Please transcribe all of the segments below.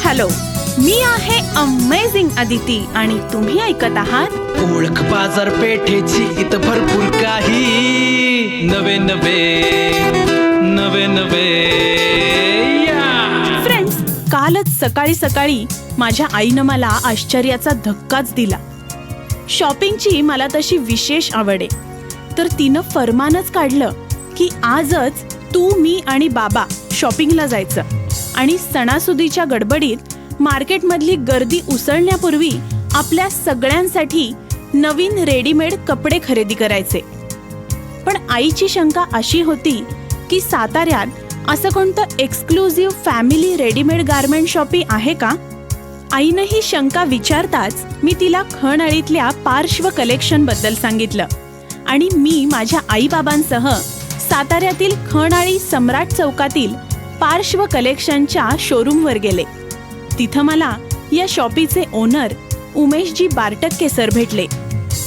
Hello, मी आहे amazing Aditi आणि तुम्ही ऐकत आहात ओळख बाजारपेठेची इथं भरपूर काही नवे नवे या फ्रेंड्स. कालच सकाळी सकाळी माझ्या आईनं मला आश्चर्याचा धक्काच दिला. शॉपिंगची मला तशी विशेष आवड आहे, तर तिनं फरमानच काढलं की आजच तू, मी आणि बाबा शॉपिंगला जायचं आणि सणासुदीच्या गडबडीत मार्केटमधली गर्दी उसळण्यापूर्वी आपल्या सगळ्यांसाठी नवीन रेडीमेड कपडे खरेदी करायचे. पण आईची शंका अशी होती की साताऱ्यात असं कोणतं exclusive family readymade garment shoppe आहे का? आईनं ही शंका विचारताच मी तिला खणआळीतल्या पार्श्व कलेक्शन बद्दल सांगितलं आणि मी माझ्या आईबाबांसह साताऱ्यातील खणआळी सम्राट चौकातील पार्श्व कलेक्शनच्या शोरूमवर गेले. तिथं मला या शॉपीचे ओनर उमेशजी बारटक्के सर भेटले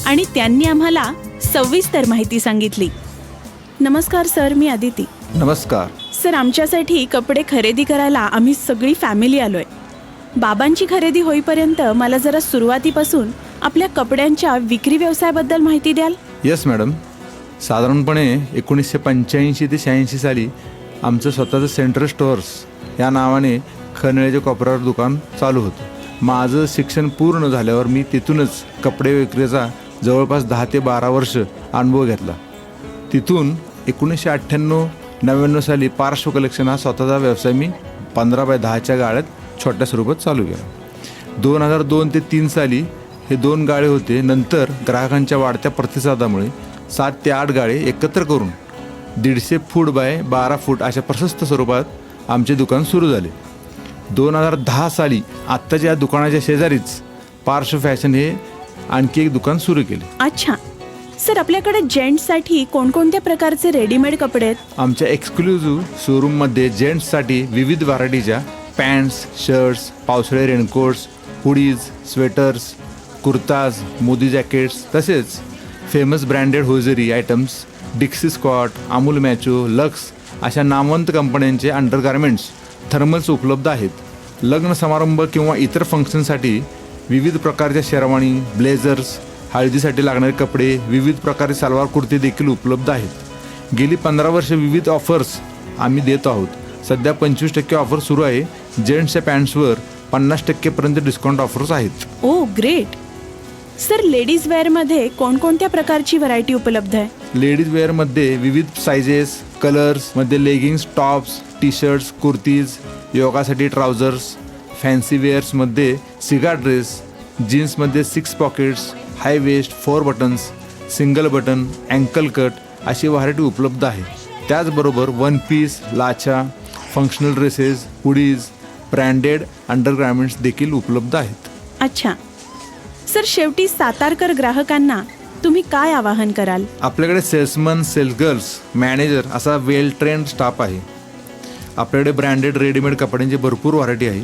आणि त्यांनी आम्हाला सविस्तर माहिती सांगितली. नमस्कार सर, मी अदिती. नमस्कार सर, आमच्यासाठी कपडे खरेदी करायला आम्ही सगळी फॅमिली आलोय. बाबांची खरेदी होईपर्यंत मला जरा सुरुवातीपासून आपल्या कपड्यांच्या विक्री व्यवसायाबद्दल माहिती द्याल? Yes madam. साधारणपणे 1985 ते 86 साली आमचं स्वतःचं सेंट्रल स्टोअर्स या नावाने खणळ्याच्या कोपऱ्यावर दुकान चालू होतं. माझं शिक्षण पूर्ण झाल्यावर मी तिथूनच कपडे विक्रीचा जवळपास 10 ते 12 वर्ष अनुभव घेतला. तिथून 1998-99 साली पार्श्व कलेक्शन हा स्वतःचा व्यवसाय मी 15x10च्या गाळ्यात छोट्या स्वरूपात चालू केला. 2002 ते 3 साली हे 2 गाळे होते. नंतर ग्राहकांच्या वाढत्या प्रतिसादामुळे 7 ते 8 गाळे एकत्र करून 150 फूट बाय 12 फूट अशा प्रशस्त स्वरूपात आमचे दुकान सुरू झाले. 2010 साली आत्ताच्या या दुकानाच्या शेजारीच पार्श्व फॅशन हे आणखी एक दुकान सुरू केले. अच्छा सर, आपल्याकडे जेंट्ससाठी कोणकोणत्या प्रकारचे रेडीमेड कपडे आहेत? आमच्या एक्सक्लुझिव्ह शोरूममध्ये जेंट्ससाठी विविध व्हरायटीच्या पॅन्ट्स, शर्ट्स, पावसाळी raincoats, hoodies, sweaters, kurtas, Modi jackets तसेच famous branded hosiery items, Dixcy Scott, Amul macho, Lux अशा नामवंत कंपन्यांचे अंडरगार्मेंट्स, थर्मल्स उपलब्ध आहेत. लग्न समारंभ किंवा इतर फंक्शनसाठी विविध प्रकारच्या शेरवानी, ब्लेझर्स, हळदीसाठी लागणारे कपडे, विविध प्रकारचे सलवार कुर्ते देखील उपलब्ध आहेत. गेली 15 वर्ष विविध ऑफर्स आम्ही देत आहोत. सध्या 25% ऑफर सुरू आहे. जेंट्सच्या पॅन्ट्सवर 50% डिस्काउंट ऑफर्स आहेत. Oh great. सर, लेडीज वेअरमध्ये कोणकोणत्या प्रकारची व्हरायटी उपलब्ध आहे? लेडीज वेअरमध्ये विविध सायझेस, कलर्समध्ये leggings, tops, T shirts, kurtis, योगासाठी ट्राउझर्स, फॅन्सी वेअर्समध्ये सिगार ड्रेस, जीन्समध्ये 6 pockets, high waist, 4 buttons, single button, ankle cut अशी व्हरायटी उपलब्ध आहे. त्याचबरोबर वन पीस, लाचा, functional dresses, hoodies, branded undergarments देखील उपलब्ध आहेत. अच्छा सर, शेवटी सातारकर ग्राहकांना तुम्ही काय आवाहन कराल? आपल्याकडे सेल्समन, सेल्स गर्ल्स, मॅनेजर असा वेल ट्रेंड स्टाफ आहे. आपल्याकडे ब्रँडेड रेडीमेड कपड्यांची भरपूर व्हरायटी आहे.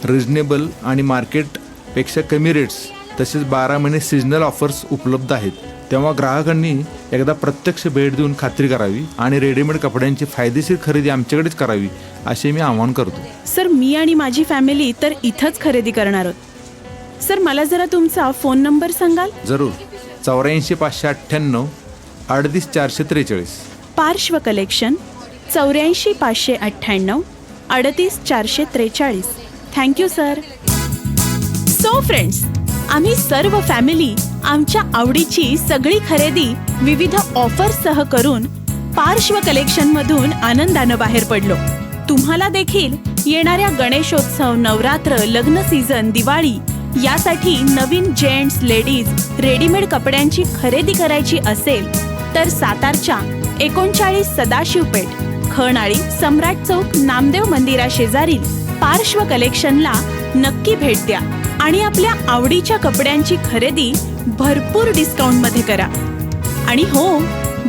रिजनेबल आणि मार्केटपेक्षा कमी रेट्स तसेच 12 महिने सिजनल ऑफर्स उपलब्ध आहेत. तेव्हा ग्राहकांनी एकदा प्रत्यक्ष भेट देऊन खात्री करावी आणि रेडीमेड कपड्यांची फायदेशीर खरेदी आमच्याकडेच करावी असे मी आवाहन करतो. सर, मी आणि माझी फॅमिली तर इथंच खरेदी करणार आहोत. सर, मला जरा तुमचा फोन नंबर सांगाल? जरूर. 84 598 38 443. पार्श्व collection 84 598 38 443. Thank you sir. So friends, आम्ही सर्व फॅमिली आमच्या आवडीची सगळी खरेदी विविध ऑफर्ससह करून पार्श्व कलेक्शनमधून आनंदानं बाहेर पडलो. तुम्हाला देखील येणाऱ्या गणेशोत्सव, नवरात्र, लग्न सीझन, दिवाळी यासाठी नवीन जेंट्स, लेडीज रेडीमेड कपड्यांची खरेदी करायची असेल तर सातारच्या 39 सदाशिव पेठ, खणआळी, सम्राट चौक, नामदेव मंदिरा शेजारील पार्श्व कलेक्शनला नक्की भेट द्या आणि आपल्या आवडीच्या कपड्यांची खरेदी भरपूर डिस्काउंटमध्ये करा. आणि हो,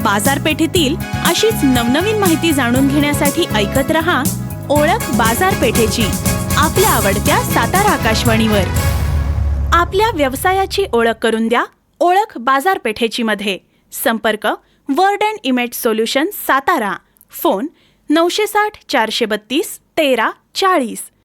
बाजारपेठेतील अशीच नवनवीन माहिती जाणून घेण्यासाठी ऐकत रहा ओळख बाजारपेठेची, आपल्या आवडत्या सातारा आकाशवाणीवर. आपल्या व्यवसायाची ओळख करून द्या ओळख बाजारपेठेची मध्ये. संपर्क word and image solution, Satara. Phone 960 432 13 40.